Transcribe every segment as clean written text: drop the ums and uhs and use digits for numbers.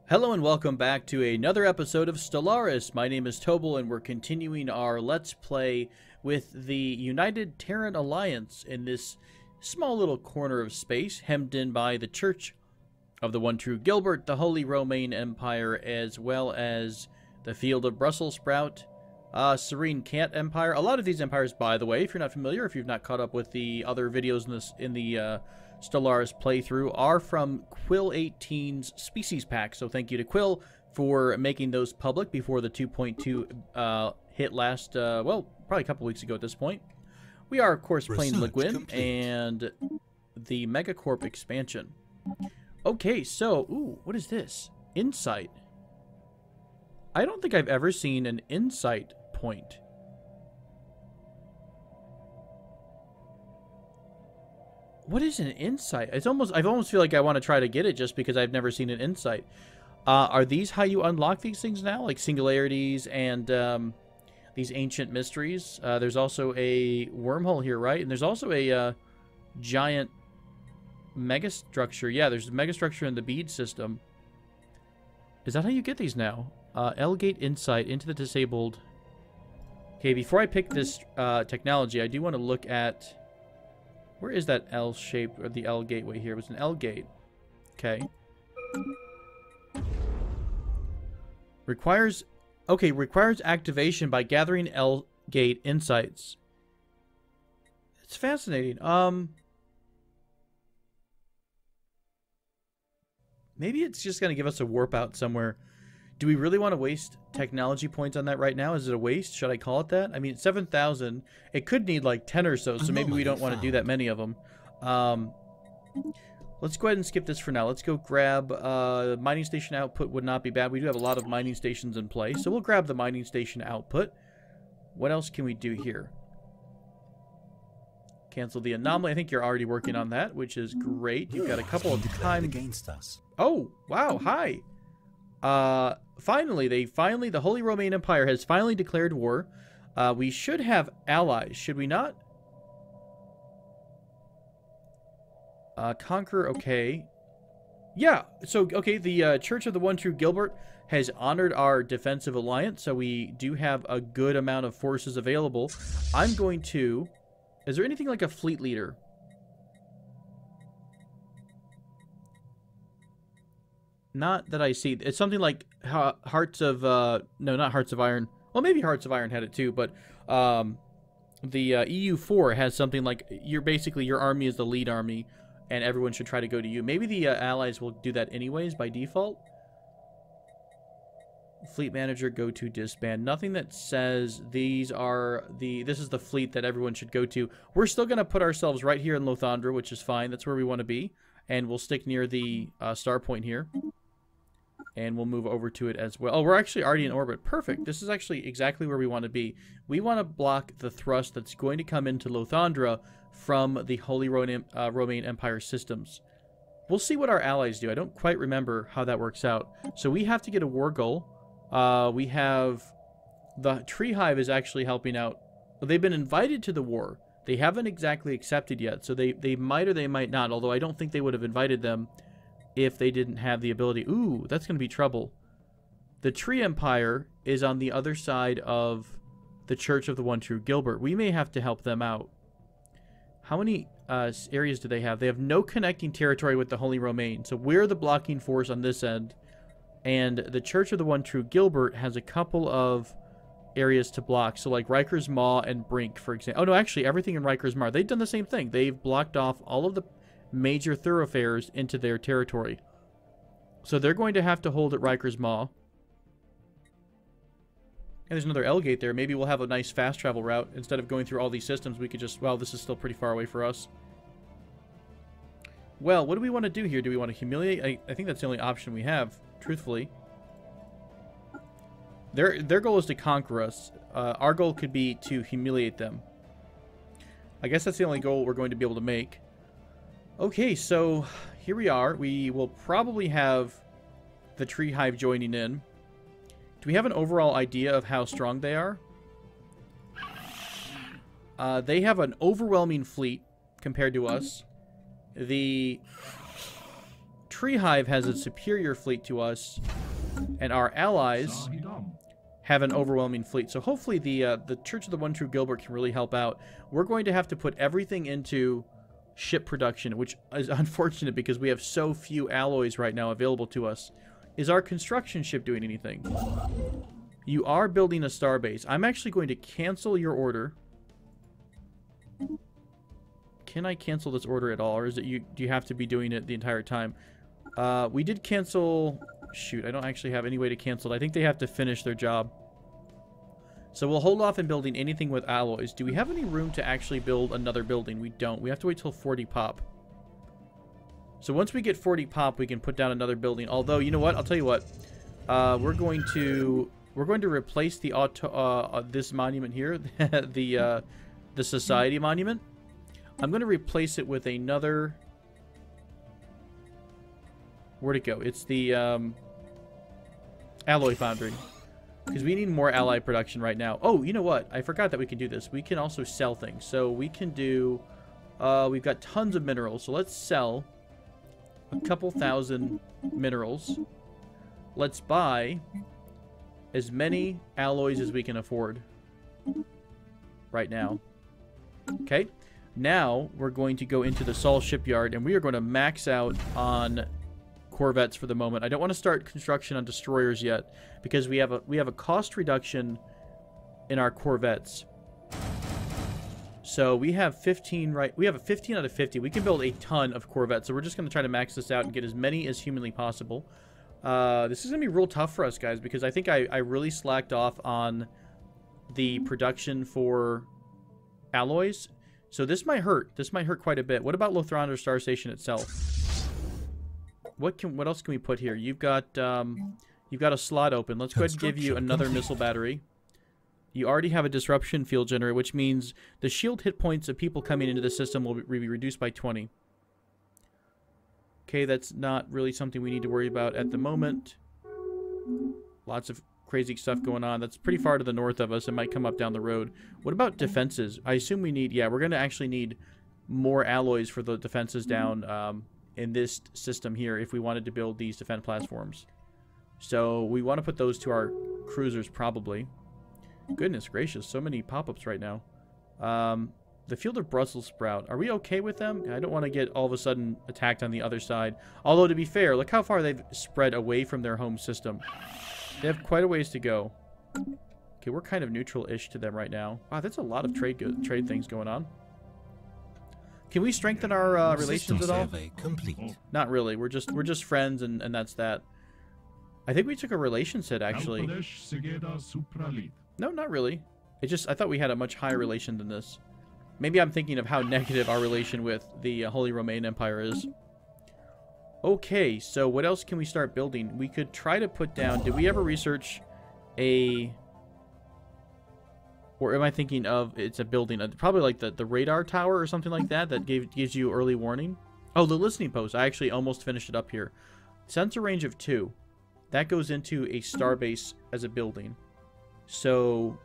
Hello and welcome back to another episode of Stellaris. My name is Tobal and we're continuing our Let's Play with the United Terran Alliance in this small little corner of space hemmed in by the Church of the One True Gilbert, the Holy Romaine Empire, as well as the Field of Brussels Sprout, Serene Cant Empire. A lot of these empires, by the way, if you're not familiar, if you've not caught up with the other videos in the Stellaris playthrough, are from Quill 18's Species Pack. So thank you to Quill for making those public before the 2.2 hit last, well, probably a couple weeks ago at this point. We are, of course, playing Liguin and the Megacorp expansion. Okay, so, ooh, what is this? Insight. I don't think I've ever seen an insight point. What is an insight? I almost feel like I want to try to get it just because I've never seen an insight. Are these how you unlock these things now? Like singularities and these ancient mysteries? There's also a wormhole here, right? And there's also a giant megastructure. Yeah, there's a megastructure in the bead system. Is that how you get these now? L-gate insight into the disabled. Okay, before I pick this technology, I do want to look at... Where is that L shape or the L gateway here? It was an L gate. Okay. Requires activation by gathering L gate insights. It's fascinating. Maybe it's just going to give us a warp out somewhere. Do we really want to waste technology points on that right now? Is it a waste? Should I call it that? I mean, 7,000. It could need like 10 or so, so maybe we don't want to do that many of them. Let's go ahead and skip this for now. Let's go grab mining station output would not be bad. We do have a lot of mining stations in place, so we'll grab the mining station output. What else can we do here? Cancel the anomaly. I think you're already working on that, which is great. You've got a couple of time against us. Oh, wow. Hi. Finally, the Holy Romaine Empire has finally declared war. We should have allies, should we not? Conquer, okay. Yeah, so, okay, the Church of the One True Gilbert has honored our defensive alliance, so we do have a good amount of forces available. I'm going to... Is there anything like a fleet leader? Not that I see. It's something like Hearts of... no, not Hearts of Iron. Well, maybe Hearts of Iron had it too, but the EU4 has something like... Basically, your army is the lead army, and everyone should try to go to you. Maybe the allies will do that anyways by default. Fleet manager, go to disband. Nothing that says this is the fleet that everyone should go to. We're still going to put ourselves right here in Lothandra, which is fine. That's where we want to be. And we'll stick near the star point here. And we'll move over to it as well. Oh, we're actually already in orbit. Perfect. This is actually exactly where we want to be. We want to block the thrust that's going to come into Lothandra from the Holy Romaine Empire systems. We'll see what our allies do. I don't quite remember how that works out. So we have to get a war goal. We have... The Tree Hive is actually helping out. They've been invited to the war. They haven't exactly accepted yet. So they might or they might not. Although I don't think they would have invited them if they didn't have the ability. Ooh, that's going to be trouble. The Tree Empire is on the other side of the Church of the One True Gilbert. We may have to help them out. How many areas do they have? They have no connecting territory with the Holy Romaine. So we're the blocking force on this end. And the Church of the One True Gilbert has a couple of areas to block. So like Riker's Maw and Brink, for example. Oh, no, actually, everything in Riker's Maw. They've done the same thing. They've blocked off all of the major thoroughfares into their territory. So they're going to have to hold at Riker's Maw. And there's another L-gate there. Maybe we'll have a nice fast travel route. Instead of going through all these systems, we could just... Well, this is still pretty far away for us. Well, what do we want to do here? Do we want to humiliate? I think that's the only option we have, truthfully. Their goal is to conquer us. Our goal could be to humiliate them. I guess that's the only goal we're going to be able to make. Okay, so here we are. We will probably have the Tree Hive joining in. Do we have an overall idea of how strong they are? They have an overwhelming fleet compared to us. The Tree Hive has a superior fleet to us, and our allies have an overwhelming fleet. So hopefully the Church of the One True Gilbert can really help out. We're going to have to put everything into ship production, which is unfortunate because we have so few alloys right now available to us. Is our construction ship doing anything? You are building a starbase. I'm actually going to cancel your order. Can I cancel this order at all, or is it do you have to be doing it the entire time? We did cancel. Shoot, I don't actually have any way to cancel it. I think they have to finish their job. So we'll hold off on building anything with alloys. Do we have any room to actually build another building? We don't. We have to wait till 40 pop. So once we get 40 pop, we can put down another building. Although, you know what? I'll tell you what. We're going to replace the this monument here, the Society Monument. I'm going to replace it with another. Where'd it go? It's the Alloy Foundry. Because we need more ally production right now. Oh, you know what? I forgot that we can do this. We can also sell things. So we can do... we've got tons of minerals. So let's sell a couple thousand minerals. Let's buy as many alloys as we can afford right now. Okay. Now we're going to go into the Sol shipyard, and we are going to max out on corvettes for the moment. I don't want to start construction on destroyers yet because we have a cost reduction in our corvettes. So we have 15 right. We have a 15 out of 50. We can build a ton of corvettes. So we're just going to try to max this out and get as many as humanly possible. This is going to be real tough for us, guys, because I think I really slacked off on the production for alloys. So this might hurt. This might hurt quite a bit. What about Lothrander Star Station itself? What else can we put here? You've got a slot open. Let's go ahead and give you another missile battery. You already have a disruption field generator, which means the shield hit points of people coming into the system will be reduced by 20. Okay, that's not really something we need to worry about at the moment. Lots of crazy stuff going on. That's pretty far to the north of us. It might come up down the road. What about defenses? I assume we need... Yeah, we're going to actually need more alloys for the defenses down in this system here if we wanted to build these defense platforms. So we want to put those to our cruisers probably. Goodness gracious, so many pop-ups right now. The field of Brussels sprout. Are we okay with them? I don't want to get all of a sudden attacked on the other side. Although, to be fair, look how far they've spread away from their home system. They have quite a ways to go. Okay, we're kind of neutral-ish to them right now. Wow, that's a lot of trade things going on. Can we strengthen our relations at all? Complete. Not really. We're just friends, and that's that. I think we took a relations hit, actually. No, not really. It just, I thought we had a much higher relation than this. Maybe I'm thinking of how negative our relation with the Holy Roman Empire is. Okay, so what else can we start building? We could try to put down... Did we ever research a... Or am I thinking of... It's a building. Probably like the radar tower or something like that. That gives you early warning. Oh, the listening post. I actually almost finished it up here. Sensor range of 2. That goes into a starbase as a building. So...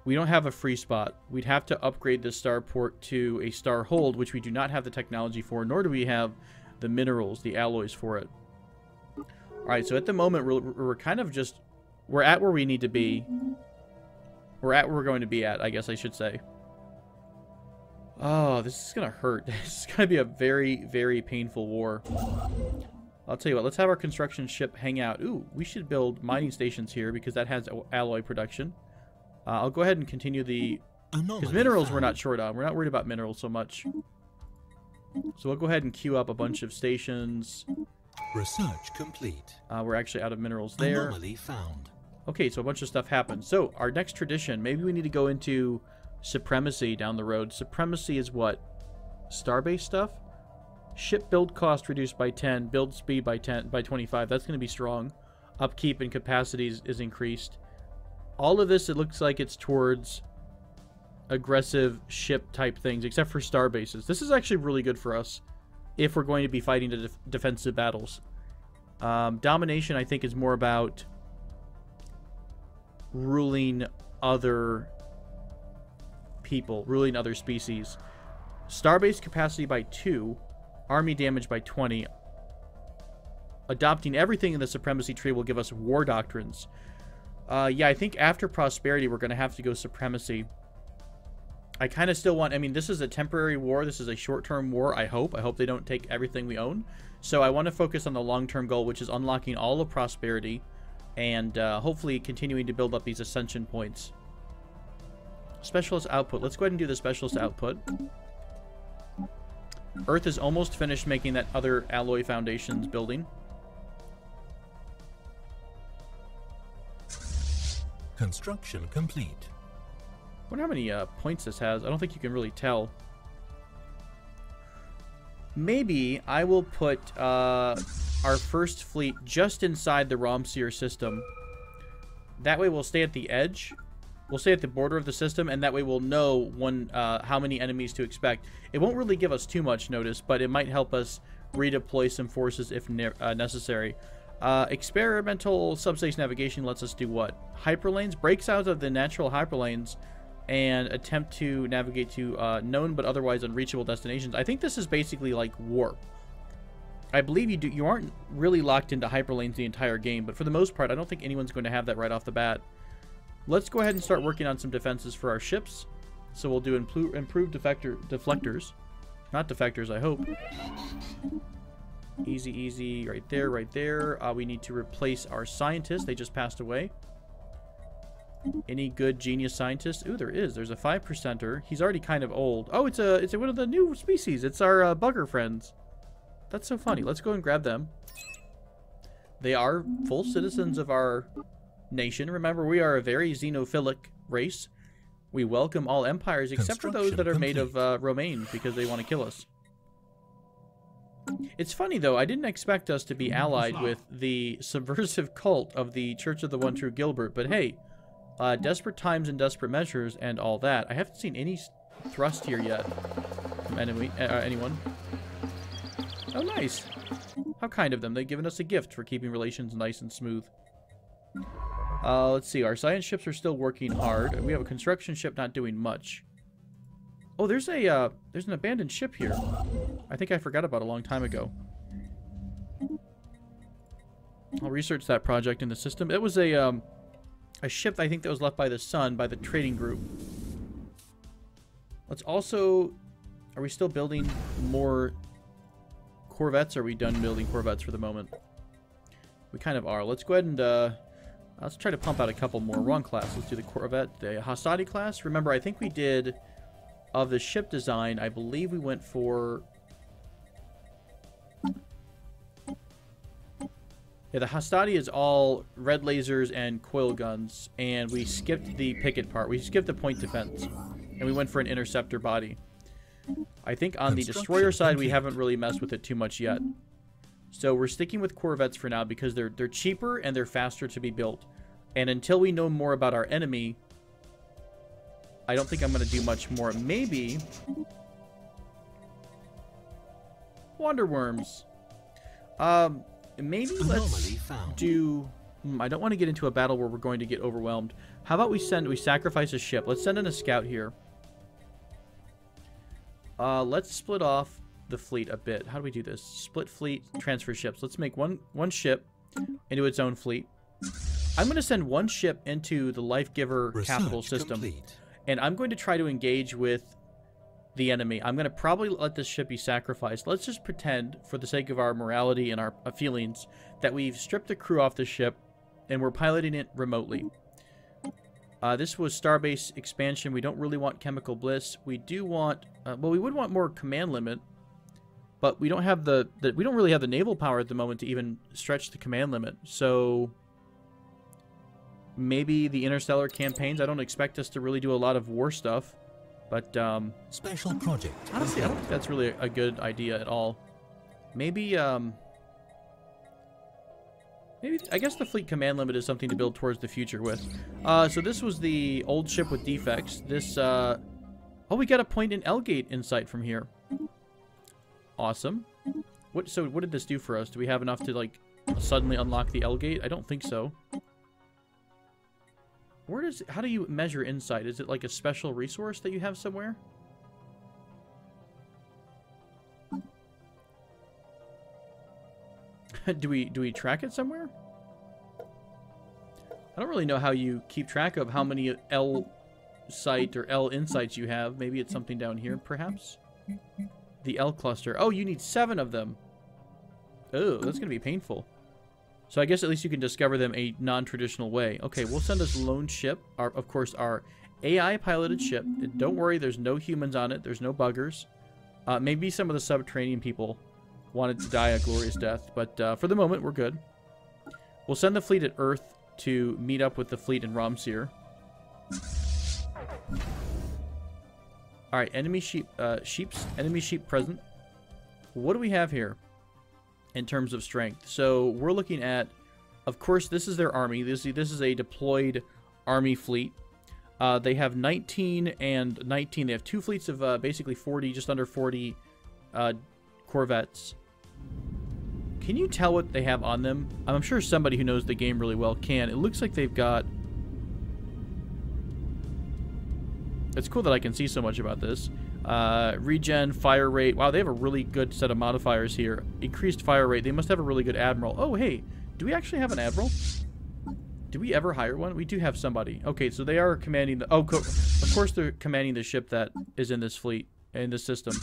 we don't have a free spot. We'd have to upgrade this starport to a star hold, which we do not have the technology for, nor do we have the minerals, the alloys for it. Alright, so at the moment, we're kind of just... We're at where we need to be. We're at where we're going to be at, I guess I should say. Oh, this is going to hurt. This is going to be a very, very painful war. I'll tell you what, let's have our construction ship hang out. Ooh, we should build mining stations here because that has alloy production. I'll go ahead and continue the... Because minerals we're not short on. We're not worried about minerals so much. So we'll go ahead and queue up a bunch of stations. Research complete. We're actually out of minerals there. Anomaly found. Okay, so a bunch of stuff happened. So our next tradition, maybe we need to go into supremacy down the road. Supremacy is what? Starbase stuff? Ship build cost reduced by 10. Build speed by 25. That's going to be strong. Upkeep and capacity is increased. All of this, it looks like it's towards aggressive ship-type things, except for star bases. This is actually really good for us if we're going to be fighting the defensive battles. Domination, I think, is more about ruling other people, ruling other species. Starbase capacity by 2. Army damage by 20. Adopting everything in the supremacy tree will give us war doctrines. Yeah, I think after prosperity, we're going to have to go supremacy. I kind of still want... I mean, this is a temporary war. This is a short-term war, I hope. I hope they don't take everything we own. So I want to focus on the long-term goal, which is unlocking all of prosperity and hopefully continuing to build up these ascension points. Specialist output. Let's go ahead and do the specialist output. Earth is almost finished making that other alloy foundations building. Construction complete. I wonder how many points this has. I don't think you can really tell. Maybe I will put our first fleet just inside the Romseer system. That way we'll stay at the edge. We'll stay at the border of the system, and that way we'll know how many enemies to expect. It won't really give us too much notice, but it might help us redeploy some forces if necessary. Experimental subspace navigation lets us do what? Hyperlanes? Breaks out of the natural hyperlanes and attempt to navigate to known but otherwise unreachable destinations. I think this is basically like warp. I believe you aren't really locked into hyperlanes the entire game, but for the most part, I don't think anyone's going to have that right off the bat. Let's go ahead and start working on some defenses for our ships. So we'll do improved deflectors. Not defectors, I hope. Easy, easy. Right there, right there. We need to replace our scientists. They just passed away. Any good genius scientists? Ooh, there is. There's a 5%er. He's already kind of old. Oh, it's one of the new species. It's our bugger friends. That's so funny. Let's go and grab them. They are full citizens of our nation. Remember, we are a very xenophilic race. We welcome all empires except for those that are made of romaine because they want to kill us. It's funny, though. I didn't expect us to be allied with the subversive cult of the Church of the One True Gilbert, but hey, desperate times and desperate measures and all that. I haven't seen any thrust here yet from anyone. Oh, nice. How kind of them. They've given us a gift for keeping relations nice and smooth. Let's see. Our science ships are still working hard. We have a construction ship not doing much. Oh, there's an abandoned ship here. I think I forgot about a long time ago. I'll research that project in the system. It was a ship I think that was left by the Sun, by the trading group. Let's also... Are we still building more corvettes? Or are we done building corvettes for the moment? We kind of are. Let's go ahead and... let's try to pump out a couple more. Wrong class. Let's do the corvette. The Hastati class. Remember, I think we did... Of the ship design, I believe we went for... Yeah, the Hastati is all red lasers and coil guns, and we skipped the picket part. We skipped the point defense, and we went for an interceptor body. I think on the destroyer side, we haven't really messed with it too much yet. So we're sticking with corvettes for now because they're cheaper and they're faster to be built. And until we know more about our enemy... I don't think I'm going to do much more. Maybe... Wanderworms. Maybe let's do... I don't want to get into a battle where we're going to get overwhelmed. How about we sacrifice a ship. Let's send in a scout here. Let's split off the fleet a bit. How do we do this? Split fleet, transfer ships. Let's make one ship into its own fleet. I'm going to send one ship into the Life Giver capital system. Complete. And I'm going to try to engage with the enemy. I'm going to probably let this ship be sacrificed. Let's just pretend, for the sake of our morality and our feelings, that we've stripped the crew off the ship and we're piloting it remotely. This was Starbase expansion. We don't really want chemical bliss. We do want... well, we would want more command limit, but we don't have we don't really have the naval power at the moment to even stretch the command limit. So... Maybe the interstellar campaigns. I don't expect us to really do a lot of war stuff, but special project. Honestly, I don't think that's really a good idea at all. Maybe maybe I guess the fleet command limit is something to build towards the future with. So this was the old ship with defects. This oh, we got a point in Elgate insight from here. Awesome. So what did this do for us? Do we have enough to like suddenly unlock the Elgate? I don't think so. How do you measure insight? Is it like a special resource that you have somewhere? Do we track it somewhere? I don't really know how you keep track of how many L site or L insights you have. Maybe it's something down here, perhaps? The L cluster. Oh, you need 7 of them. Oh, that's going to be painful. So I guess at least you can discover them a non-traditional way. Okay, we'll send this lone ship. Of course, our AI-piloted ship. Don't worry, there's no humans on it. There's no buggers. Maybe some of the subterranean people wanted to die a glorious death. But for the moment, we're good. We'll send the fleet at Earth to meet up with the fleet in Ramsir. Alright, enemy sheep, enemy sheep present. What do we have here in terms of strength? So we're looking at, of course, this is their army. This is a deployed army fleet. They have 19 and 19. They have 2 fleets of basically 40, just under 40 corvettes. Can you tell what they have on them? I'm sure somebody who knows the game really well can. It looks like they've got... It's cool that I can see so much about this. Regen, fire rate. Wow, they have a really good set of modifiers here. Increased fire rate. They must have a really good admiral. Oh, hey. Do we actually have an admiral? Do we ever hire one? We do have somebody. Okay, so they are commanding the... Oh, of course they're commanding the ship that is in this fleet, in this system.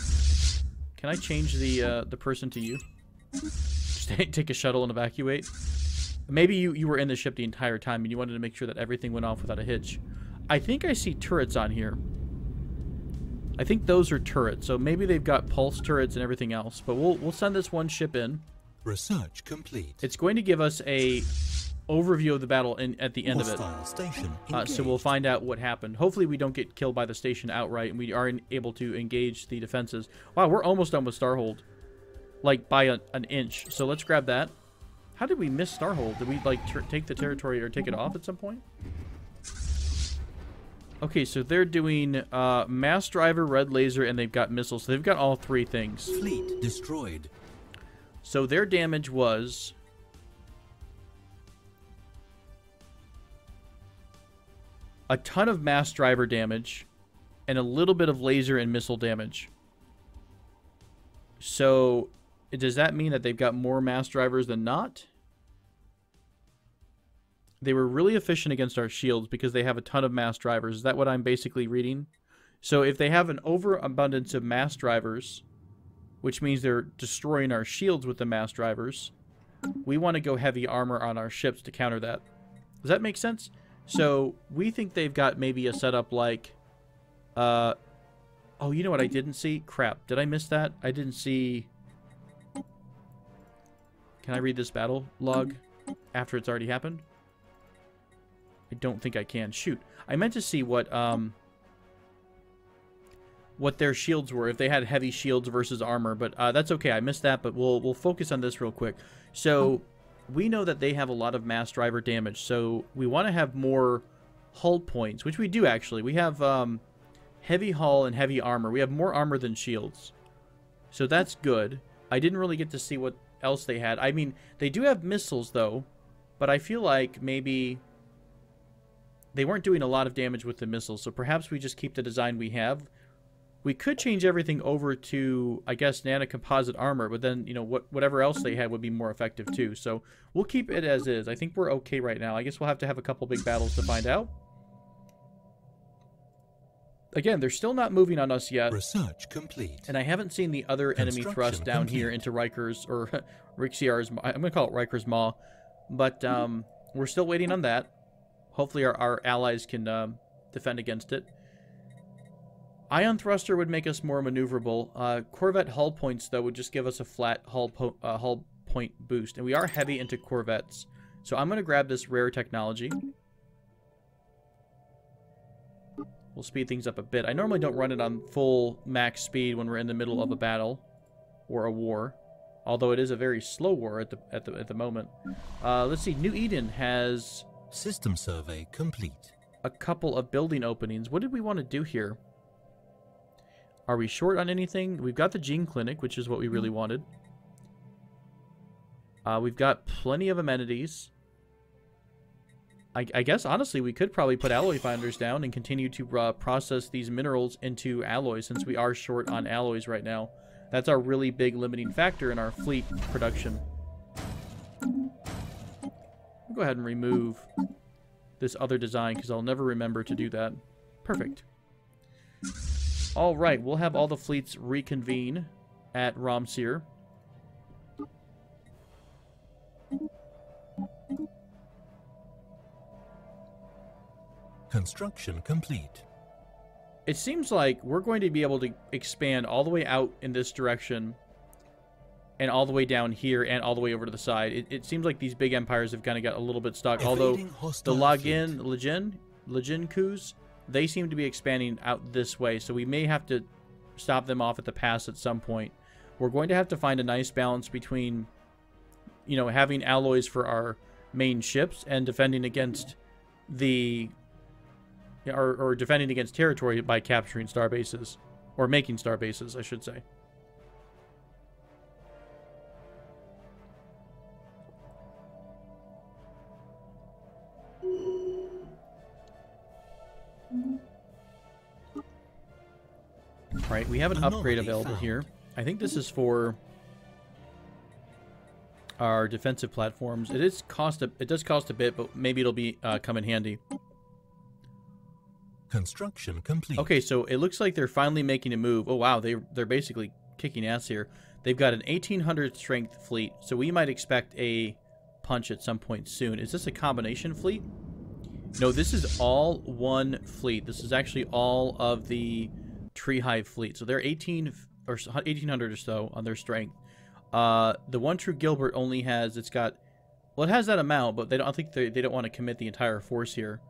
Can I change the person to you? Just take a shuttle and evacuate? Maybe you were in the ship the entire time and you wanted to make sure that everything went off without a hitch. I think I see turrets on here. I think those are turrets, so maybe they've got pulse turrets and everything else. But we'll send this one ship in. Research complete. It's going to give us a overview of the battle at the end of it. Station So we'll find out what happened. Hopefully we don't get killed by the station outright, and we are able to engage the defenses. Wow, we're almost done with Starhold. Like, by an inch. So let's grab that. How did we miss Starhold? Did we, like, take the territory or take it off at some point? Okay, so they're doing mass driver, red laser, and they've got missiles. So they've got all 3 things. Fleet destroyed. So their damage was... a ton of mass driver damage and a little bit of laser and missile damage. So does that mean that they've got more mass drivers than not? They were really efficient against our shields because they have a ton of mass drivers. Is that what I'm basically reading? So if they have an overabundance of mass drivers, which means they're destroying our shields with the mass drivers, we want to go heavy armor on our ships to counter that. Does that make sense? So we think they've got maybe a setup like... oh, you know what I didn't see? Crap. Did I miss that? I didn't see... Can I read this battle log after it's already happened? I don't think I can. Shoot. I meant to see what their shields were, if they had heavy shields versus armor, but that's okay. I missed that, but we'll focus on this real quick. So we know that they have a lot of mass driver damage, so we want to have more hull points, which we do actually. We have heavy hull and heavy armor. We have more armor than shields, so that's good. I didn't really get to see what else they had. I mean, they do have missiles, though, but I feel like maybe... they weren't doing a lot of damage with the missiles, so perhaps we just keep the design we have. We could change everything over to, I guess, nanocomposite armor, but then, you know, whatever else they had would be more effective too. So we'll keep it as is. I think we're okay right now. I guess we'll have to have a couple big battles to find out. Again, they're still not moving on us yet. Research complete. And I haven't seen the other enemy thrust down here into Riker's, or Rixiar's, I'm going to call it Riker's Maw. But we're still waiting on that. Hopefully our allies can defend against it. Ion thruster would make us more maneuverable. Corvette hull points, though, would just give us a flat hull point boost. And we are heavy into corvettes. So I'm going to grab this rare technology. We'll speed things up a bit. I normally don't run it on full max speed when we're in the middle of a battle or a war. Although it is a very slow war at the moment. Let's see. New Eden has... system survey complete. A couple of building openings. What did we want to do here? Are we short on anything? We've got the gene clinic, which is what we really wanted. We've got plenty of amenities. I guess, honestly, we could probably put alloy finders down and continue to process these minerals into alloys, since we are short on alloys right now. That's our really big limiting factor in our fleet production. I'll go ahead and remove this other design because I'll never remember to do that. Perfect. All right, we'll have all the fleets reconvene at Romsir. Construction complete. It seems like we're going to be able to expand all the way out in this direction and all the way down here and all the way over to the side. It seems like these big empires have kind of got a little bit stuck. Although the Legion coups, they seem to be expanding out this way. So we may have to stop them off at the pass at some point. We're going to have to find a nice balance between, you know, having alloys for our main ships and defending against the... Or defending against territory by capturing star bases. Or making star bases, I should say. Right, we have an upgrade available here. I think this is for our defensive platforms. It does cost a bit, but maybe it'll be come in handy. Construction complete. Okay, so it looks like they're finally making a move. Oh wow, they're basically kicking ass here. They've got an 1800 strength fleet, so we might expect a punch at some point soon. Is this a combination fleet? No, this is all one fleet. This is actually all of the Tree Hive fleet. So they're 1800 or so on their strength. The One True Gilbert only has, it has that amount, but I think they don't want to commit the entire force here.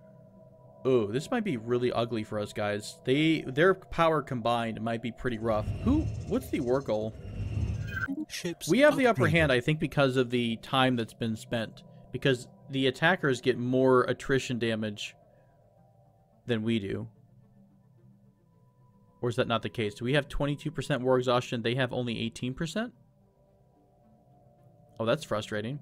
Oh, this might be really ugly for us, guys. Their power combined might be pretty rough. What's the war goal? We have the upper hand, I think, because of the time that's been spent. Because the attackers get more attrition damage than we do. Or is that not the case? Do we have 22% war exhaustion? They have only 18%? Oh, that's frustrating.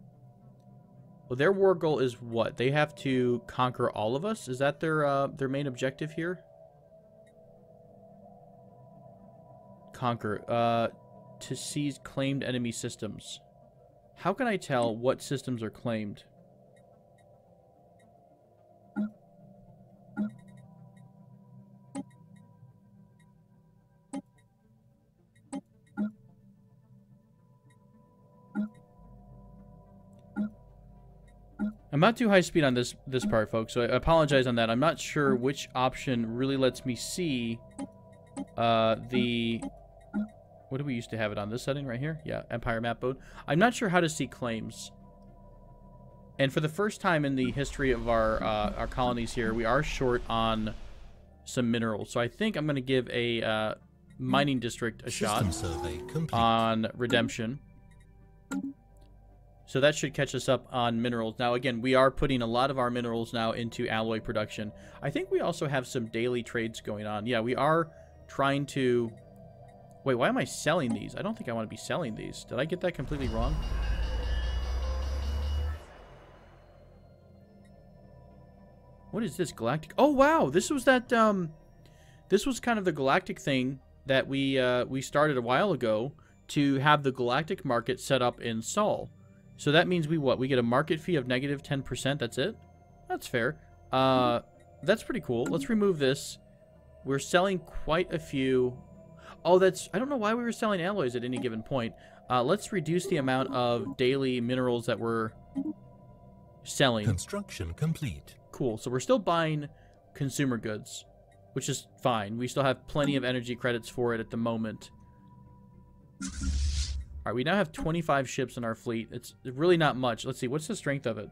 Well, their war goal is what? They have to conquer all of us? Is that their main objective here? Conquer. To seize claimed enemy systems. How can I tell what systems are claimed? I'm not too high speed on this part, folks, so I apologize on that. I'm not sure which option really lets me see what do we used to have it on? This setting right here? Yeah, Empire Map Mode. I'm not sure how to see claims. And for the first time in the history of our colonies here, we are short on some minerals. So I think I'm going to give a mining district a shot on Redemption. So that should catch us up on minerals. Now, again, we are putting a lot of our minerals now into alloy production. I think we also have some daily trades going on. Yeah, we are trying to... Wait, why am I selling these? I don't think I want to be selling these. Did I get that completely wrong? What is this? Galactic... Oh, wow! This was that, This was kind of the galactic thing that we started a while ago to have the galactic market set up in Sol. So that means we get a market fee of negative 10%. That's it? That's fair. That's pretty cool. Let's remove this. We're selling quite a few. Oh, I don't know why we were selling alloys at any given point. Let's reduce the amount of daily minerals that we're selling. Construction complete. Cool. So we're still buying consumer goods, which is fine. We still have plenty of energy credits for it at the moment. All right, we now have 25 ships in our fleet. It's really not much. Let's see, what's the strength of it?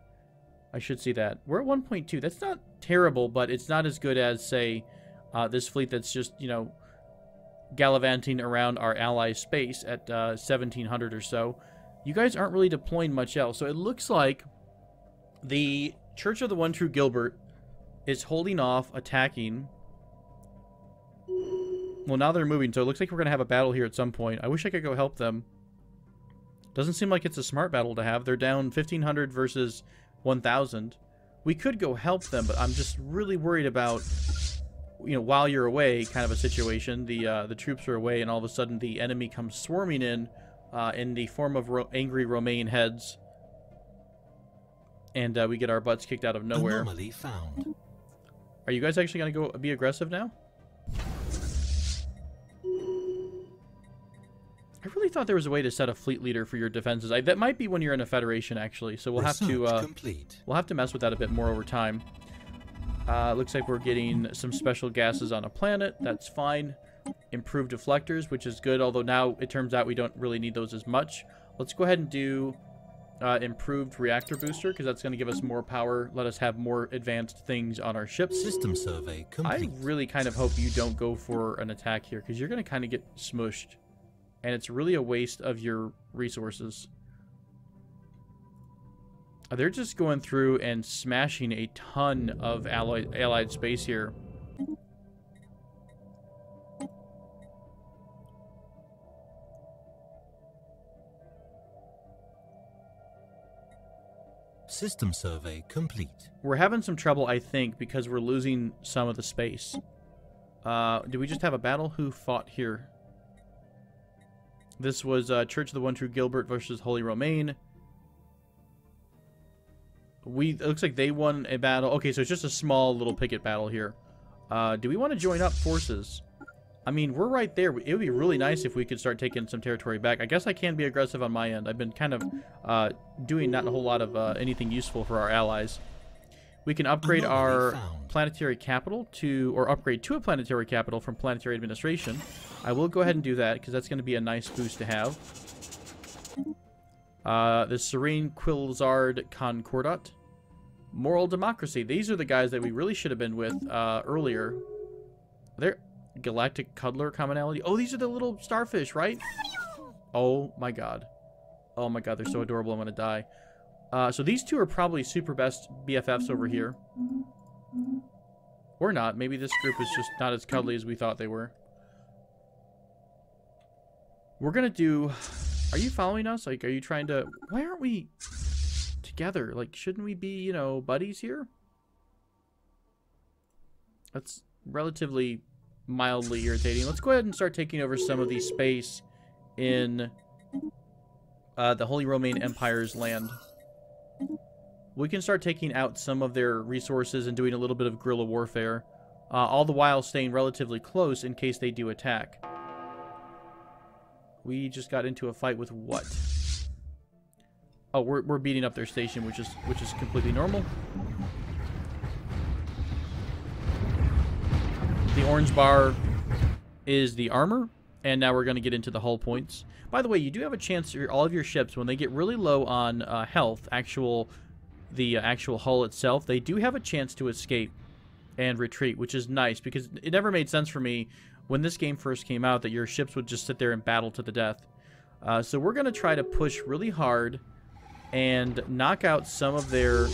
I should see that. We're at 1.2. That's not terrible, but it's not as good as, say, this fleet that's just, you know, gallivanting around our ally space at 1,700 or so. You guys aren't really deploying much else. So it looks like the Church of the One True Gilbert is holding off attacking. Well, now they're moving, so it looks like we're going to have a battle here at some point. I wish I could go help them. Doesn't seem like it's a smart battle to have. They're down 1,500 versus 1,000. We could go help them, but I'm just really worried about, you know, while you're away kind of a situation. The troops are away, and all of a sudden the enemy comes swarming in the form of angry Romaine heads. and we get our butts kicked out of nowhere. Anomaly found. Are you guys actually going to go be aggressive now? I really thought there was a way to set a fleet leader for your defenses. That might be when you're in a federation, actually. So we'll have to mess with that a bit more over time. Looks like we're getting some special gases on a planet. That's fine. Improved deflectors, which is good. Although now it turns out we don't really need those as much. Let's go ahead and do improved reactor booster, because that's going to give us more power. Let us have more advanced things on our ships. System survey complete. I really kind of hope you don't go for an attack here, because you're going to kind of get smushed. And it's really a waste of your resources. They're just going through and smashing a ton of allied space here. System survey complete. We're having some trouble, I think, because we're losing some of the space. Do we just have a battle? Who fought here? This was Church of the One True Gilbert versus Holy Romaine. It looks like they won a battle. Okay, so it's just a small little picket battle here. Do we want to join up forces? I mean, we're right there. It would be really nice if we could start taking some territory back. I guess I can be aggressive on my end. I've been kind of doing not a whole lot of anything useful for our allies. We can upgrade our planetary capital or upgrade to a planetary capital from planetary administration. I will go ahead and do that, because that's going to be a nice boost to have. The Serene Quilzard Concordat. Moral Democracy. These are the guys that we really should have been with earlier. They're Galactic Cuddler Commonality. Oh, these are the little starfish, right? Oh my god. Oh my god, they're so adorable. I'm going to die. So these two are probably super best BFFs over here. Or not. Maybe this group is just not as cuddly as we thought they were. We're going to do... Are you following us? Like, are you trying to... Why aren't we together? Like, shouldn't we be, you know, buddies here? That's relatively mildly irritating. Let's go ahead and start taking over some of the space in the Holy Romaine Empire's land. We can start taking out some of their resources and doing a little bit of guerrilla warfare, all the while staying relatively close in case they do attack. We just got into a fight with what? Oh, we're beating up their station, which is completely normal. The orange bar is the armor, and now we're going to get into the hull points. By the way, you do have a chance for all of your ships, when they get really low on health, the actual hull itself, they do have a chance to escape and retreat, which is nice, because it never made sense for me when this game first came out that your ships would just sit there and battle to the death. So we're going to try to push really hard and knock out some of their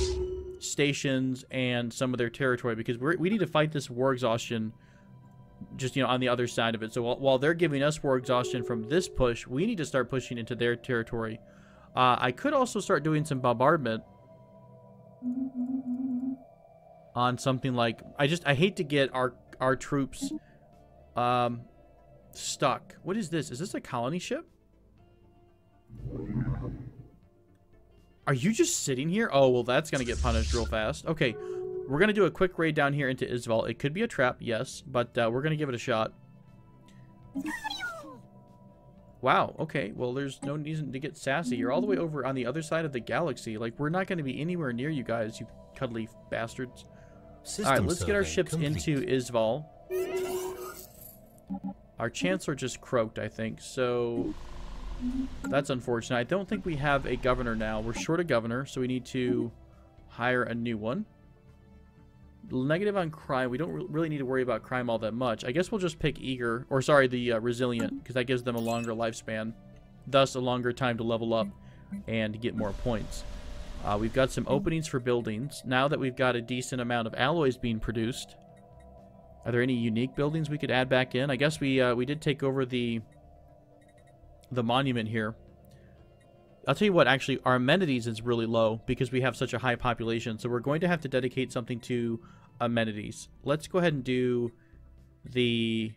stations and some of their territory, because we need to fight this war exhaustion just, you know, on the other side of it. So while they're giving us war exhaustion from this push, we need to start pushing into their territory. I could also start doing some bombardment on something like... I hate to get our troops stuck. What is this? Is this a colony ship? Are you just sitting here? Oh, well, that's going to get punished real fast. Okay, we're going to do a quick raid down here into Isval. It could be a trap, yes, but we're going to give it a shot. Wow, okay. Well, there's no reason to get sassy. You're all the way over on the other side of the galaxy. Like, we're not going to be anywhere near you guys, you cuddly bastards. Alright, let's get our ships into Isval. Our Chancellor just croaked, I think, so... That's unfortunate. I don't think we have a governor now. We're short a governor, so we need to hire a new one. Negative on crime. We don't really need to worry about crime all that much. I guess we'll just pick eager, or sorry, the resilient, because that gives them a longer lifespan, thus a longer time to level up and get more points. We've got some openings for buildings. Now that we've got a decent amount of alloys being produced, are there any unique buildings we could add back in? I guess we did take over the monument here. I'll tell you what, actually, our amenities is really low because we have such a high population, so we're going to have to dedicate something to amenities. Let's go ahead and do the...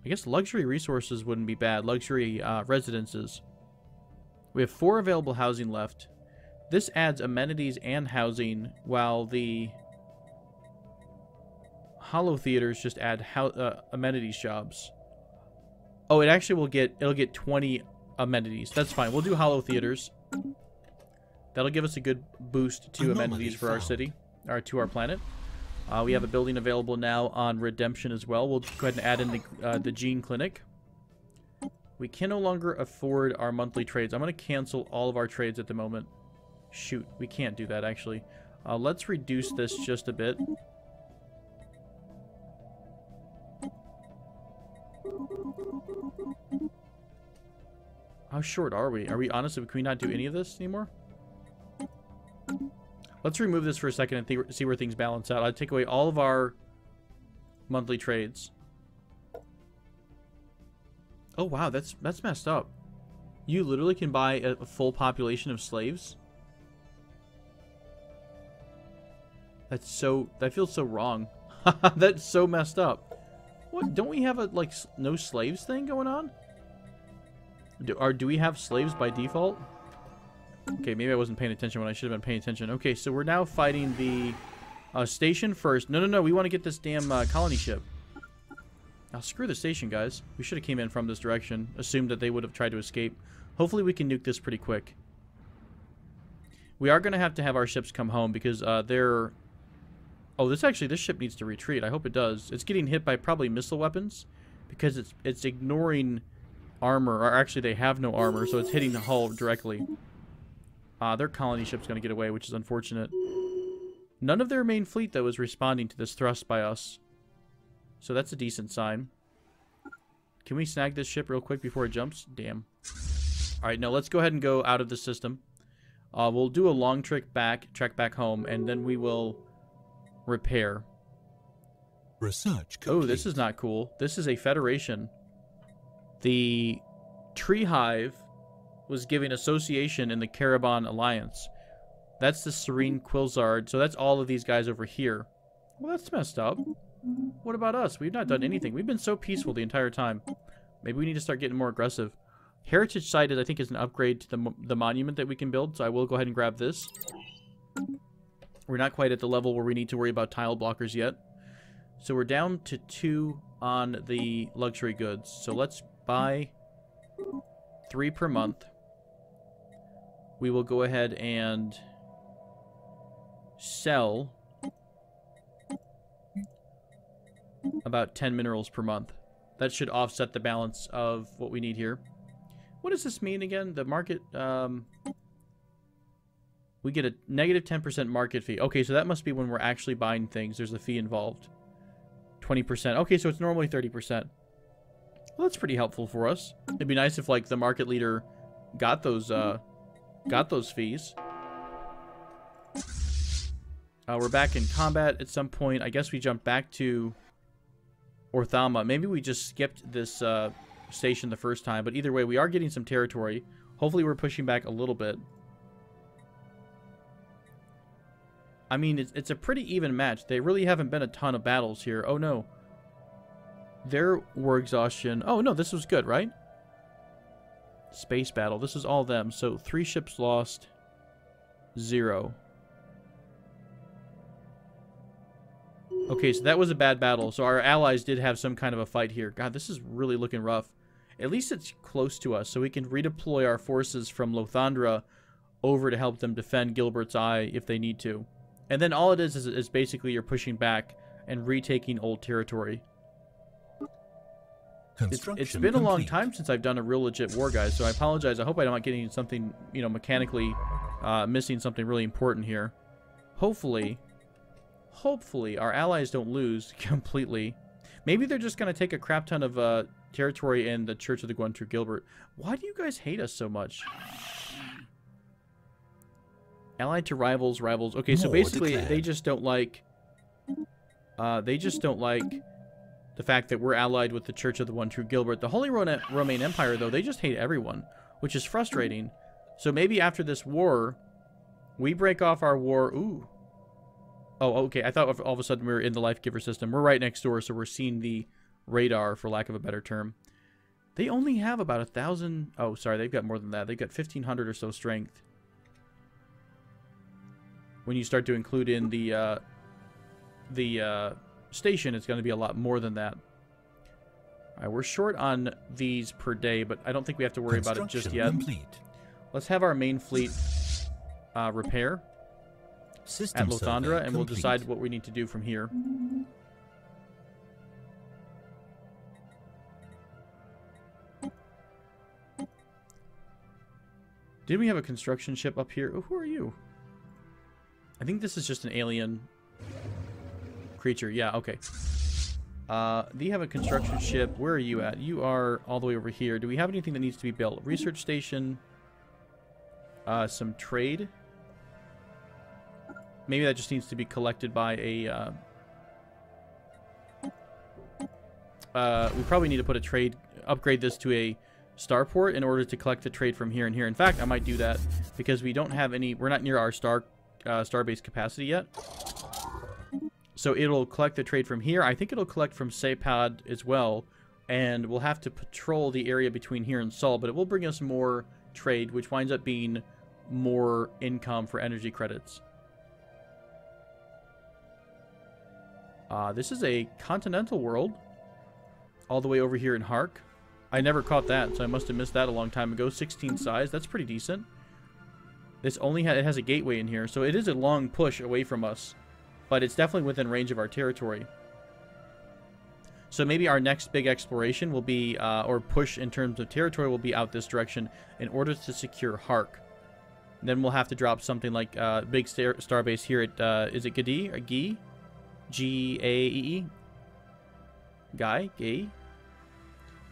I guess luxury resources wouldn't be bad. Luxury residences. We have 4 available housing left. This adds amenities and housing, while the Hollow Theaters just add amenities jobs. Oh, it actually will get, it'll get 20 amenities. That's fine. We'll do Hollow Theaters. That'll give us a good boost to amenities for our city, or to our planet. We have a building available now on Redemption as well. We'll go ahead and add in the Gene Clinic. We can no longer afford our monthly trades. I'm going to cancel all of our trades at the moment. Shoot, we can't do that, actually. Let's reduce this just a bit. How short are we? Are we honestly, can we not do any of this anymore? Let's remove this for a second and see where things balance out. I'll take away all of our monthly trades. Oh wow, that's messed up. You literally can buy a full population of slaves? That feels so wrong. That's so messed up. What, don't we have a like no slaves thing going on? Do we have slaves by default? Okay, maybe I wasn't paying attention when I should have been paying attention. Okay, so we're now fighting the station first. No, we want to get this damn colony ship. Now, screw the station, guys. We should have came in from this direction. Assumed that they would have tried to escape. Hopefully we can nuke this pretty quick. We are going to have our ships come home because they're... Oh, this ship needs to retreat. I hope it does. It's getting hit by probably missile weapons because it's ignoring armor. Or actually, they have no armor, so it's hitting the hull directly. Their colony ship's going to get away, which is unfortunate. None of their main fleet, though, is responding to this thrust by us. So that's a decent sign. Can we snag this ship real quick before it jumps? Damn. Alright, now let's go ahead and go out of the system. We'll do a long trek back home, and then we will repair. Research complete. Oh, this is not cool. This is a Federation. The Tree Hive was giving association in the Caravan Alliance. That's the Serene Quilzard. So that's all of these guys over here. Well, that's messed up. What about us? We've not done anything. We've been so peaceful the entire time. Maybe we need to start getting more aggressive. Heritage Site, I think, is an upgrade to the monument that we can build. So I will go ahead and grab this. We're not quite at the level where we need to worry about tile blockers yet. So we're down to 2 on the luxury goods. So let's buy 3 per month. We will go ahead and sell about 10 minerals per month. That should offset the balance of what we need here. What does this mean again? The market, we get a negative 10% market fee. Okay, so that must be when we're actually buying things. There's a fee involved. 20%. Okay, so it's normally 30%. Well, that's pretty helpful for us. It'd be nice if, like, the market leader got those fees. We're back in combat at some point. I guess we jumped back to Orthama. Maybe we just skipped this station the first time, but either way, we are getting some territory. Hopefully we're pushing back a little bit. I mean, it's a pretty even match. They really haven't been a ton of battles here. Oh, no. Their war exhaustion. Oh, no, this was good, right? Space battle. This is all them. So 3 ships lost. 0. Okay, so that was a bad battle. So our allies did have some kind of a fight here. God, this is really looking rough. At least it's close to us, so we can redeploy our forces from Lothandra over to help them defend Gilbert's Eye if they need to. And then all it is basically you're pushing back and retaking old territory. It's been a long time since I've done a real legit war, guys, so I apologize. I hope I'm not getting something, you know, mechanically missing something really important here. Hopefully our allies don't lose completely. Maybe they're just going to take a crap ton of territory in the Church of the Guantrue Gilbert. Why do you guys hate us so much? Allied to rivals. Okay, so basically they just don't like the fact that we're allied with the Church of the One True Gilbert. The Holy Roman Empire, though, they just hate everyone, which is frustrating. So maybe after this war, we break off our war. Ooh. Oh, okay. I thought all of a sudden we were in the Life Giver system. We're right next door, so we're seeing the radar, for lack of a better term. They only have about 1,000... Oh, sorry, they've got more than that. They've got 1,500 or so strength. when you start to include in the station, it's going to be a lot more than that. All right, we're short on these per day, but I don't think we have to worry about it just yet. Complete. Let's have our main fleet repair System at Lothandra, survey and we'll complete. decide what we need to do from here. Did we have a construction ship up here? Oh, who are you? I think this is just an alien creature. Yeah, okay. Do you have a construction ship? Where are you at? You are all the way over here. Do we have anything that needs to be built? Research station. Some trade. Maybe that just needs to be collected by a... we probably need to put a trade... Upgrade this to a starport in order to collect the trade from here and here. In fact, I might do that because we don't have any... We're not near our starbase capacity yet. So it'll collect the trade from here. I think it'll collect from Sepad as well. And we'll have to patrol the area between here and Sol. But it will bring us more trade, which winds up being more income for energy credits. This is a continental world. All the way over here in Hark. I never caught that, so I must have missed that a long time ago. 16 size. That's pretty decent. This only it has a gateway in here, so it is a long push away from us. But it's definitely within range of our territory. So maybe our next big exploration will be, or push in terms of territory, will be out this direction in order to secure Hark. Then we'll have to drop something like big starbase here at, is it Gadi? Or Gi? G-A-E-E? Guy? Gay?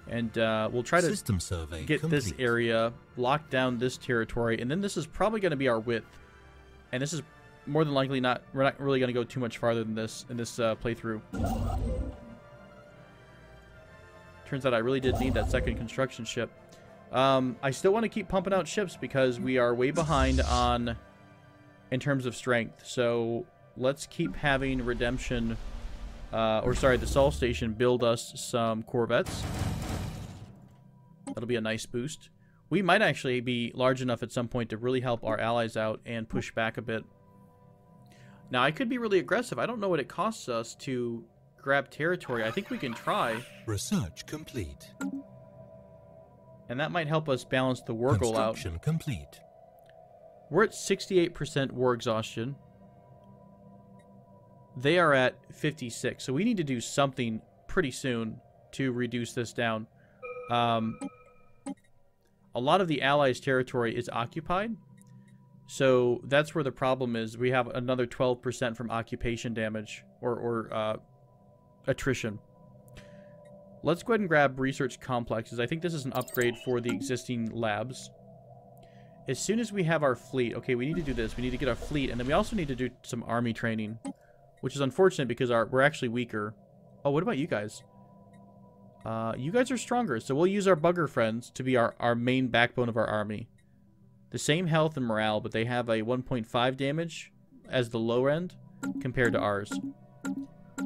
And we'll try to System survey get complete. this area, lock down this territory, and then this is probably going to be our width. And this is more than likely not, we're not really going to go too much farther than this in this playthrough. Turns out I really did need that second construction ship. I still want to keep pumping out ships because we are way behind on in terms of strength. So let's keep having Redemption, the Sol Station build us some corvettes. That'll be a nice boost. We might actually be large enough at some point to really help our allies out and push back a bit. Now, I could be really aggressive. I don't know what it costs us to grab territory. I think we can try. Research complete. And that might help us balance the war goal out. Construction complete. We're at 68% war exhaustion. They are at 56. So we need to do something pretty soon to reduce this down. A lot of the Allies' territory is occupied. So that's where the problem is. We have another 12% from occupation damage or attrition. Let's go ahead and grab research complexes. I think this is an upgrade for the existing labs. As soon as we have our fleet, okay, we need to do this. We need to get our fleet, and then we also need to do some army training, which is unfortunate because we're actually weaker. Oh, what about you guys? You guys are stronger, so we'll use our bugger friends to be our main backbone of our army. The same health and morale, but they have a 1.5 damage as the low end compared to ours.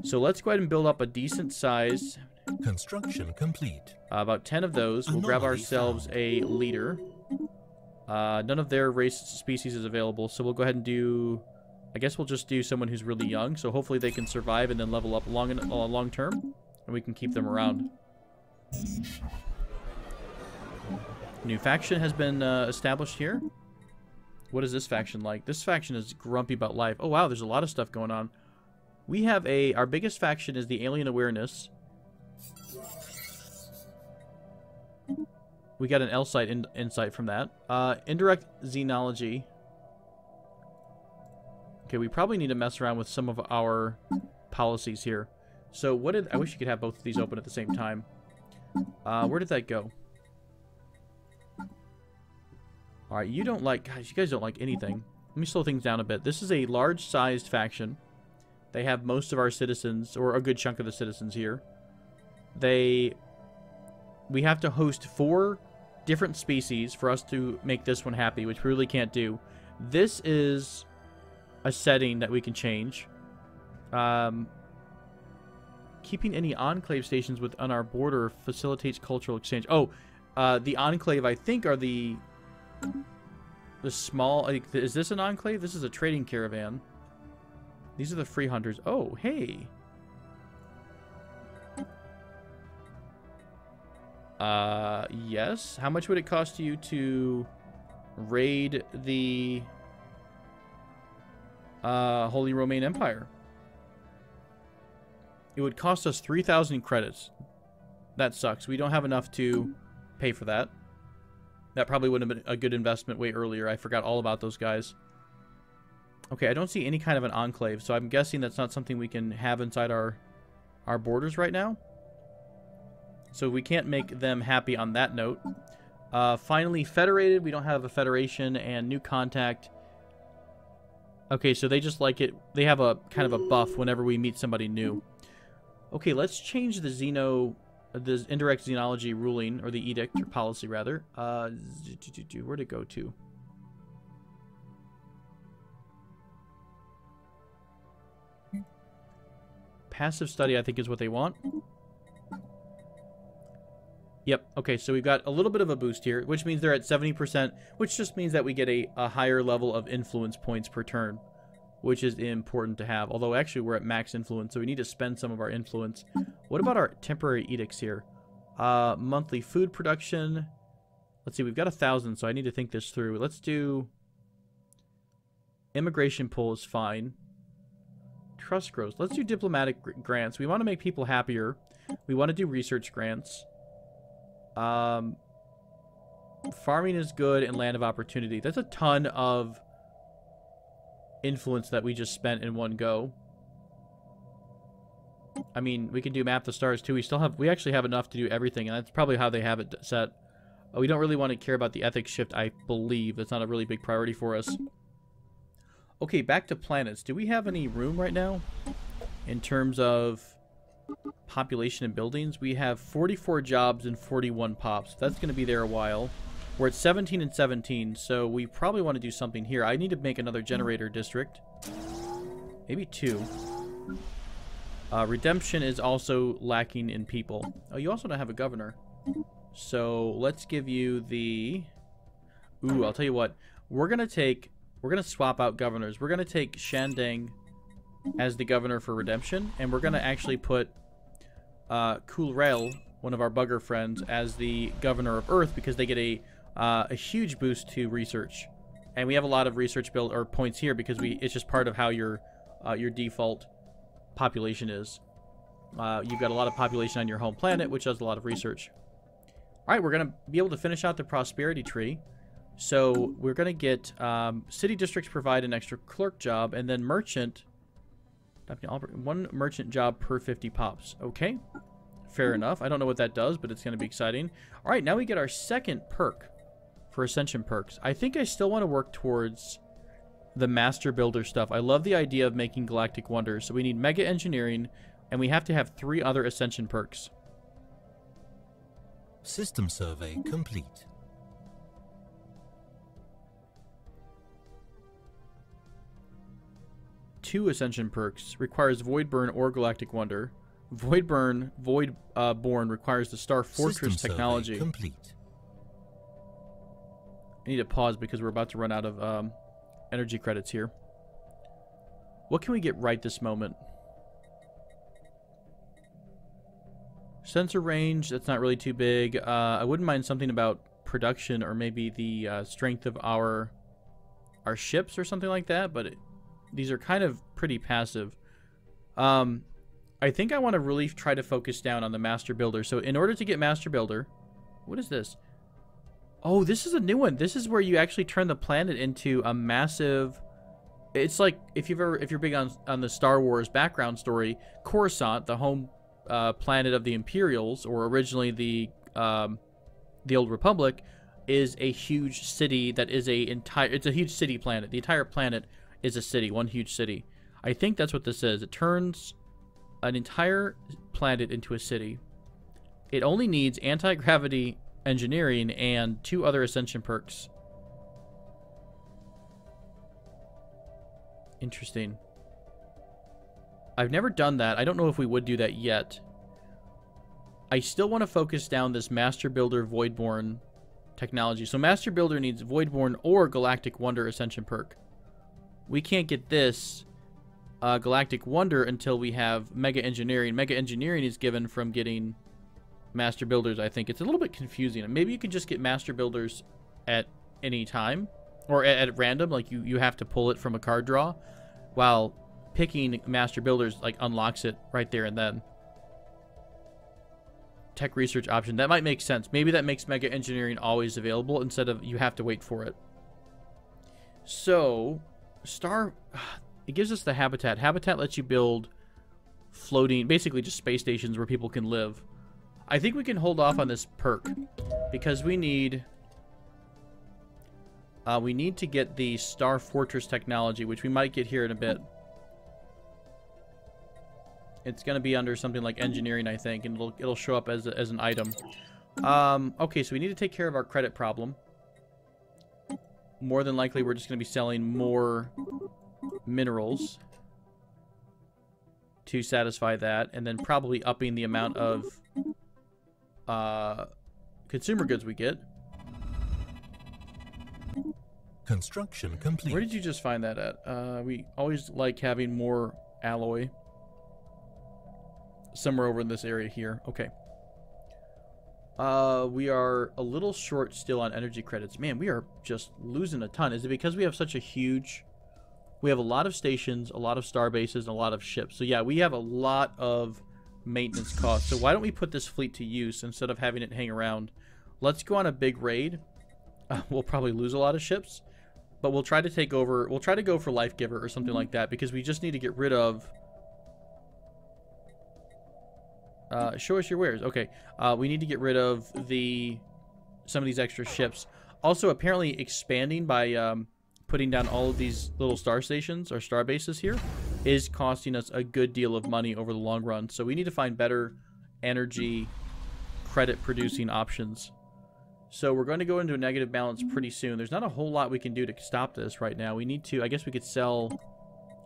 So let's go ahead and build up a decent size. Construction complete. About 10 of those. We'll grab ourselves a leader. None of their race species is available, so we'll go ahead and do... I guess we'll just do someone who's really young, so hopefully they can survive and then level up long term, and we can keep them around. New faction has been established here. What is this faction like? This faction is grumpy about life. Oh wow, there's a lot of stuff going on. We have our biggest faction is the Alien Awareness. We got an L-site insight from that. Indirect Xenology. Okay, we probably need to mess around with some of our policies here. So I wish you could have both of these open at the same time. Where did that go? Alright, you don't like... Guys, you guys don't like anything. Let me slow things down a bit. This is a large-sized faction. They have most of our citizens, or a good chunk of the citizens here. We have to host 4 different species for us to make this one happy, which we really can't do. This is a setting that we can change. Keeping any enclave stations within our border facilitates cultural exchange. Oh, the enclave, I think, are the The small... Like, is this an enclave? This is a trading caravan. These are the free hunters. Oh, hey. Yes. How much would it cost you to raid the Holy Roman Empire? It would cost us 3,000 credits. That sucks. We don't have enough to pay for that. That probably would have been a good investment way earlier. I forgot all about those guys. Okay, I don't see any kind of an enclave, so I'm guessing that's not something we can have inside our borders right now. So we can't make them happy on that note. Finally, Federated. We don't have a Federation, and New Contact. Okay, so they just like it. They have a kind of a buff whenever we meet somebody new. Okay, let's change the indirect xenology ruling, or the edict, or policy, rather. Where'd it go to? Passive study, I think, is what they want. Yep, okay, so we've got a little bit of a boost here, which means they're at 70%, which just means that we get a higher level of influence points per turn, which is important to have. Although, actually, we're at max influence, so we need to spend some of our influence. What about our temporary edicts here? Monthly food production. Let's see, we've got 1,000, so I need to think this through. Let's do... Immigration pull is fine. Trust grows. Let's do diplomatic grants. We want to make people happier. We want to do research grants. Farming is good, and land of opportunity. That's a ton of influence that we just spent in one go. I mean, we can do map the stars too. We actually have enough to do everything, and that's probably how they have it set. We don't really want to care about the ethics shift, I believe. That's not a really big priority for us. Okay, back to planets. Do we have any room right now in terms of population and buildings? We have 44 jobs and 41 pops. That's going to be there a while. We're at 17 and 17, so we probably want to do something here. I need to make another generator district. Maybe 2. Redemption is also lacking in people. Oh, you also don't have a governor. So let's give you the... Ooh, I'll tell you what. We're going to swap out governors. We're going to take Shandang as the governor for Redemption, and we're going to actually put Kulrel, one of our bugger friends, as the governor of Earth, because they get a huge boost to research. And we have a lot of research build or points here because it's just part of how your default population is. You've got a lot of population on your home planet, which does a lot of research. All right, we're going to be able to finish out the prosperity tree. So we're going to get city districts provide an extra clerk job, and then merchant, 1 merchant job per 50 pops. Okay, fair enough. I don't know what that does, but it's going to be exciting. All right, now we get our second perk for Ascension perks. I think I still want to work towards the Master Builder stuff. I love the idea of making galactic wonders. So we need Mega Engineering, and we have to have 3 other Ascension perks. System survey complete. Two Ascension perks. Requires Void Burn or Galactic Wonder. Void Burn, Born requires the Star Fortress System technology. survey complete. I need to pause because we're about to run out of energy credits here. What can we get right this moment? Sensor range, that's not really too big. I wouldn't mind something about production or maybe the strength of our ships or something like that, but these are kind of pretty passive. I think I want to really try to focus down on the Master Builder. So in order to get Master Builder, what is this? Oh, this is a new one. This is where you actually turn the planet into a massive... It's like if you're big on the Star Wars background story, Coruscant, the home planet of the Imperials, or originally the Old Republic, is a huge city that is it's a huge city planet. The entire planet is a city, one huge city. I think that's what this is. It turns an entire planet into a city. It only needs anti-gravity engineering and 2 other Ascension perks. Interesting. I've never done that. I don't know if we would do that yet. I still want to focus down this Master Builder Voidborn technology. So Master Builder needs Voidborn or Galactic Wonder Ascension perk. We can't get this Galactic Wonder until we have Mega Engineering. Mega Engineering is given from getting Master Builders, I think. It's a little bit confusing. Maybe you can just get Master Builders at any time, or at random, like you have to pull it from a card draw, while picking Master Builders like unlocks it right there and then. Tech research option. That might make sense. Maybe that makes Mega Engineering always available instead of you have to wait for it. So, it gives us the habitat. Habitat lets you build floating, basically just space stations where people can live. I think we can hold off on this perk because we need to get the Star Fortress technology, which we might get here in a bit. It's going to be under something like engineering, I think, and it'll show up as an item. Okay, so we need to take care of our credit problem. More than likely, we're just going to be selling more minerals to satisfy that, and then probably upping the amount of consumer goods we get. Construction complete. Where did you just find that at? We always like having more alloy. Somewhere over in this area here. Okay. We are a little short still on energy credits. Man, we are just losing a ton. Is it because we have such a huge... We have a lot of stations, a lot of star bases, and a lot of ships. So yeah, we have a lot of maintenance costs. So why don't we put this fleet to use instead of having it hang around? Let's go on a big raid. We'll probably lose a lot of ships, but we'll try to take over. We'll try to go for Life Giver or something like that because we just need to get rid of... show us your wares. Okay. We need to get rid of some of these extra ships. Also, apparently expanding by putting down all of these little star stations or star bases here is costing us a good deal of money over the long run. So we need to find better energy credit producing options. So we're going to go into a negative balance pretty soon. There's not a whole lot we can do to stop this right now. We need to, I guess we could sell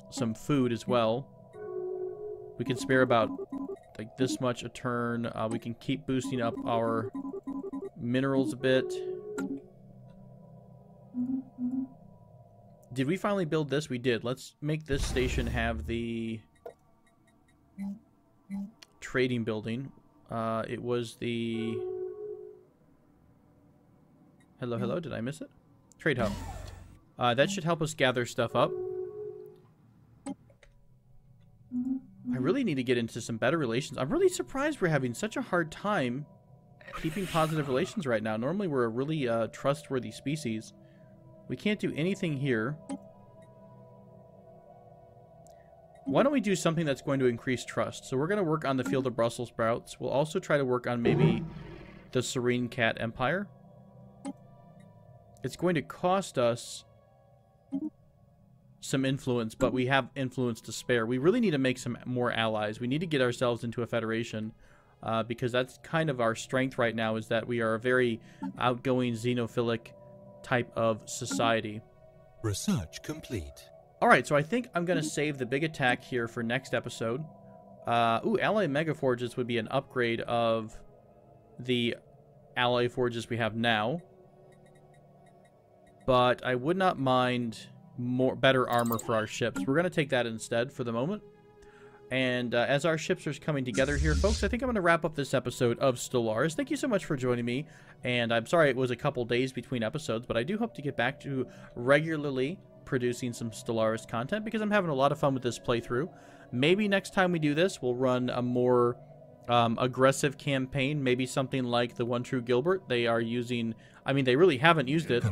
some food as well. We can spare about like this much a turn. We can keep boosting up our minerals a bit. Did we finally build this? We did. Let's make this station have the trading building. It was the... Hello, did I miss it? Trade hub. That should help us gather stuff up. I really need to get into some better relations. I'm really surprised we're having such a hard time keeping positive relations right now. Normally we're a really trustworthy species. We can't do anything here. Why don't we do something that's going to increase trust? So we're going to work on the Field of Brussels sprouts. We'll also try to work on maybe the Serene Cat Empire. It's going to cost us some influence, but we have influence to spare. We really need to make some more allies. We need to get ourselves into a federation because that's kind of our strength right now, is that we are a very outgoing, xenophilic type of society. Research complete. Alright, so I think I'm going to save the big attack here for next episode. Ally Mega Forges would be an upgrade of the Ally Forges we have now. But I would not mind better armor for our ships. We're going to take that instead for the moment. And as our ships are coming together here, folks, I think I'm going to wrap up this episode of Stellaris. Thank you so much for joining me. And I'm sorry it was a couple days between episodes, but I do hope to get back to regularly producing some Stellaris content because I'm having a lot of fun with this playthrough. Maybe next time we do this, we'll run a more aggressive campaign, maybe something like the One True Gilbert. They are using, I mean, they really haven't used it,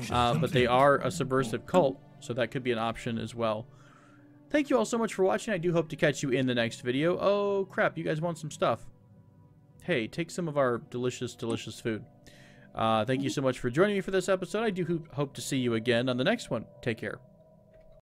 but they are a subversive cult, so that could be an option as well. Thank you all so much for watching. I do hope to catch you in the next video. Oh, crap, you guys want some stuff. Hey, take some of our delicious, delicious food. Thank you so much for joining me for this episode. I do hope to see you again on the next one. Take care.